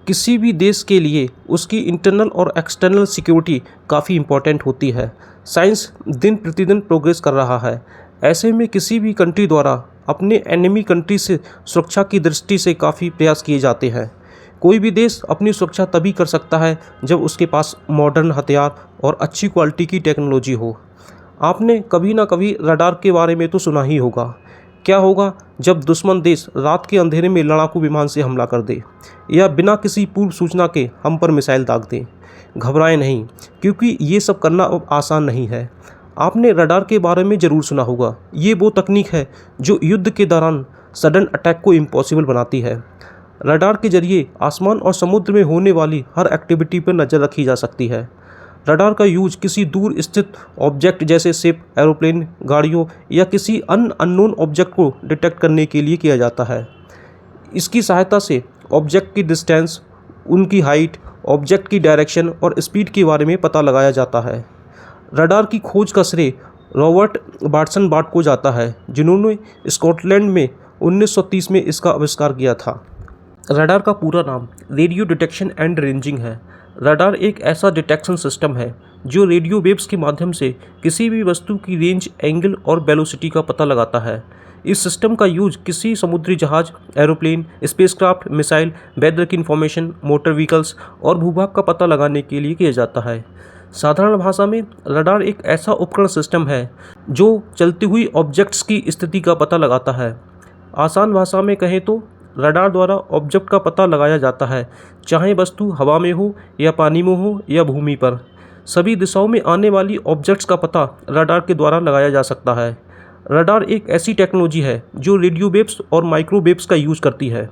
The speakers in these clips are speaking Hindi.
किसी भी देश के लिए उसकी इंटरनल और एक्सटर्नल सिक्योरिटी काफ़ी इम्पोर्टेंट होती है। साइंस दिन प्रतिदिन प्रोग्रेस कर रहा है। ऐसे में किसी भी कंट्री द्वारा अपने एनिमी कंट्री से सुरक्षा की दृष्टि से काफ़ी प्रयास किए जाते हैं। कोई भी देश अपनी सुरक्षा तभी कर सकता है जब उसके पास मॉडर्न हथियार और अच्छी क्वालिटी की टेक्नोलॉजी हो। आपने कभी ना कभी रडार के बारे में तो सुना ही होगा। क्या होगा जब दुश्मन देश रात के अंधेरे में लड़ाकू विमान से हमला कर दे या बिना किसी पूर्व सूचना के हम पर मिसाइल दाग दे। घबराएं नहीं, क्योंकि ये सब करना अब आसान नहीं है। आपने रडार के बारे में ज़रूर सुना होगा। ये वो तकनीक है जो युद्ध के दौरान सडन अटैक को इम्पॉसिबल बनाती है। रडार के जरिए आसमान और समुद्र में होने वाली हर एक्टिविटी पर नज़र रखी जा सकती है। रडार का यूज किसी दूर स्थित ऑब्जेक्ट जैसे शिप, एरोप्लेन, गाड़ियों या किसी अन्य अननोन ऑब्जेक्ट को डिटेक्ट करने के लिए किया जाता है। इसकी सहायता से ऑब्जेक्ट की डिस्टेंस, उनकी हाइट, ऑब्जेक्ट की डायरेक्शन और स्पीड के बारे में पता लगाया जाता है। रडार की खोज का श्रेय रॉबर्ट बार्टसन बार्ट को जाता है, जिन्होंने स्कॉटलैंड में 1930 में इसका आविष्कार किया था। रडार का पूरा नाम रेडियो डिटेक्शन एंड रेंजिंग है। रडार एक ऐसा डिटेक्शन सिस्टम है जो रेडियो वेव्स के माध्यम से किसी भी वस्तु की रेंज, एंगल और वेलोसिटी का पता लगाता है। इस सिस्टम का यूज किसी समुद्री जहाज, एरोप्लेन, स्पेसक्राफ्ट, मिसाइल, वेदर की इंफॉर्मेशन, मोटर व्हीकल्स और भूभाग का पता लगाने के लिए किया जाता है। साधारण भाषा में रडार एक ऐसा उपकरण सिस्टम है जो चलती हुई ऑब्जेक्ट्स की स्थिति का पता लगाता है। आसान भाषा में कहें तो रडार द्वारा ऑब्जेक्ट का पता लगाया जाता है, चाहे वस्तु हवा में हो या पानी में हो या भूमि पर। सभी दिशाओं में आने वाली ऑब्जेक्ट्स का पता रडार के द्वारा लगाया जा सकता है। रडार एक ऐसी टेक्नोलॉजी है जो रेडियो वेव्स और माइक्रोवेव्स का यूज़ करती है।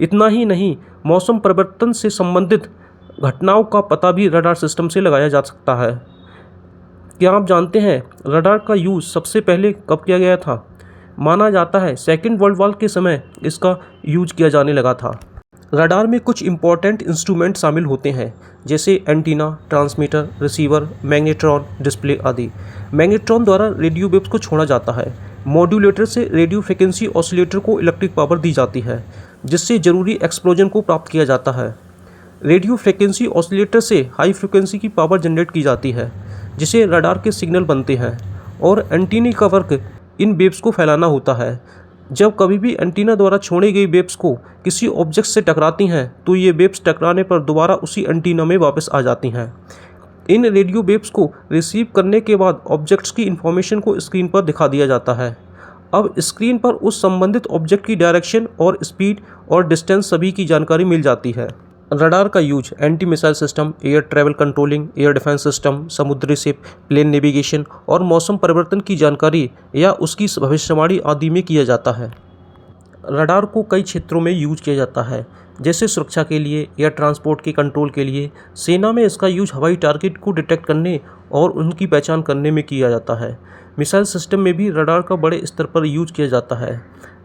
इतना ही नहीं, मौसम परिवर्तन से संबंधित घटनाओं का पता भी रडार सिस्टम से लगाया जा सकता है। क्या आप जानते हैं रडार का यूज़ सबसे पहले कब किया गया था? माना जाता है सेकेंड वर्ल्ड वॉर के समय इसका यूज किया जाने लगा था। रडार में कुछ इम्पॉर्टेंट इंस्ट्रूमेंट शामिल होते हैं, जैसे antenna, transmitter, receiver, magnetron, display आदि। मैग्नेट्रॉन द्वारा रेडियो वेव्स को छोड़ा जाता है। मॉड्यूलेटर से रेडियो फ्रिक्वेंसी ऑसिलेटर को इलेक्ट्रिक पावर दी जाती है, जिससे ज़रूरी एक्सप्लोजन को प्राप्त किया जाता है। रेडियो फ्रिक्वेंसी ऑसिलेटर से हाई फ्रिक्वेंसी की पावर जनरेट की जाती है, जिसे रडार के सिग्नल बनते हैं। और एंटीना का वर्क इन वेव्स को फैलाना होता है। जब कभी भी एंटीना द्वारा छोड़ी गई वेव्स को किसी ऑब्जेक्ट से टकराती हैं तो ये वेव्स टकराने पर दोबारा उसी एंटीना में वापस आ जाती हैं। इन रेडियो वेव्स को रिसीव करने के बाद ऑब्जेक्ट्स की इंफॉर्मेशन को स्क्रीन पर दिखा दिया जाता है। अब स्क्रीन पर उस संबंधित ऑब्जेक्ट की डायरेक्शन और स्पीड और डिस्टेंस सभी की जानकारी मिल जाती है। रडार का use anti missile system, air travel controlling, air defence system, समुद्री शिप, प्लेन नेविगेशन और मौसम परिवर्तन की जानकारी या उसकी भविष्यवाणी आदि में किया जाता है। रडार को कई क्षेत्रों में यूज किया जाता है, जैसे सुरक्षा के लिए, एयर ट्रांसपोर्ट के कंट्रोल के लिए। सेना में इसका यूज हवाई टारगेट को डिटेक्ट करने और उनकी पहचान करने में किया जाता है। मिसाइल सिस्टम में भी रडार का बड़े स्तर पर यूज किया जाता है।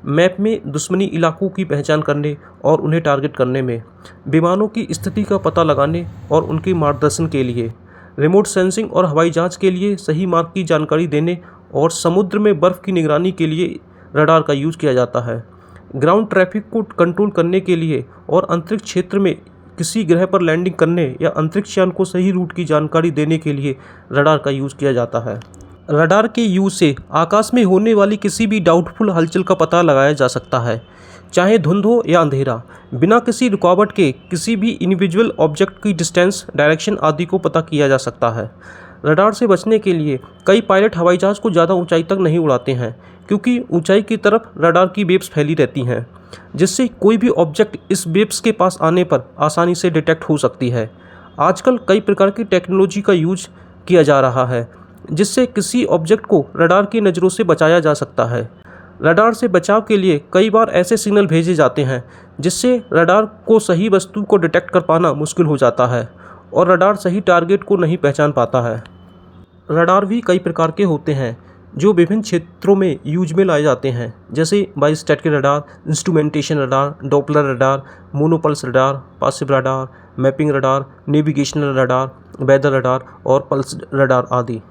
मैप में दुश्मनी इलाकों की पहचान करने और उन्हें टारगेट करने में, विमानों की स्थिति का पता लगाने और उनके मार्गदर्शन के लिए, रिमोट सेंसिंग और हवाई जहाज के लिए सही मार्ग की जानकारी देने और समुद्र में बर्फ़ की निगरानी के लिए रडार का यूज़ किया जाता है। ग्राउंड ट्रैफिक को कंट्रोल करने के लिए और अंतरिक्ष क्षेत्र में किसी ग्रह पर लैंडिंग करने या अंतरिक्ष यान को सही रूट की जानकारी देने के लिए रडार का यूज़ किया जाता है। रडार के यूज से आकाश में होने वाली किसी भी डाउटफुल हलचल का पता लगाया जा सकता है, चाहे धुंध हो या अंधेरा। बिना किसी रुकावट के किसी भी इंडिविजुअल ऑब्जेक्ट की डिस्टेंस, डायरेक्शन आदि को पता किया जा सकता है। रडार से बचने के लिए कई पायलट हवाई जहाज़ को ज़्यादा ऊंचाई तक नहीं उड़ाते हैं, क्योंकि ऊंचाई की तरफ रडार की वेव्स फैली रहती हैं, जिससे कोई भी ऑब्जेक्ट इस वेव्स के पास आने पर आसानी से डिटेक्ट हो सकती है। आजकल कई प्रकार की टेक्नोलॉजी का यूज किया जा रहा है, जिससे किसी ऑब्जेक्ट को रडार की नज़रों से बचाया जा सकता है। रडार से बचाव के लिए कई बार ऐसे सिग्नल भेजे जाते हैं जिससे रडार को सही वस्तु को डिटेक्ट कर पाना मुश्किल हो जाता है और रडार सही टारगेट को नहीं पहचान पाता है। रडार भी कई प्रकार के होते हैं जो विभिन्न क्षेत्रों में यूज में लाए जाते हैं, जैसे bistatic radar, instrumentation radar, Doppler radar, monopulse radar, passive radar, mapping radar, navigational radar, weather radar और पल्स रडार आदि।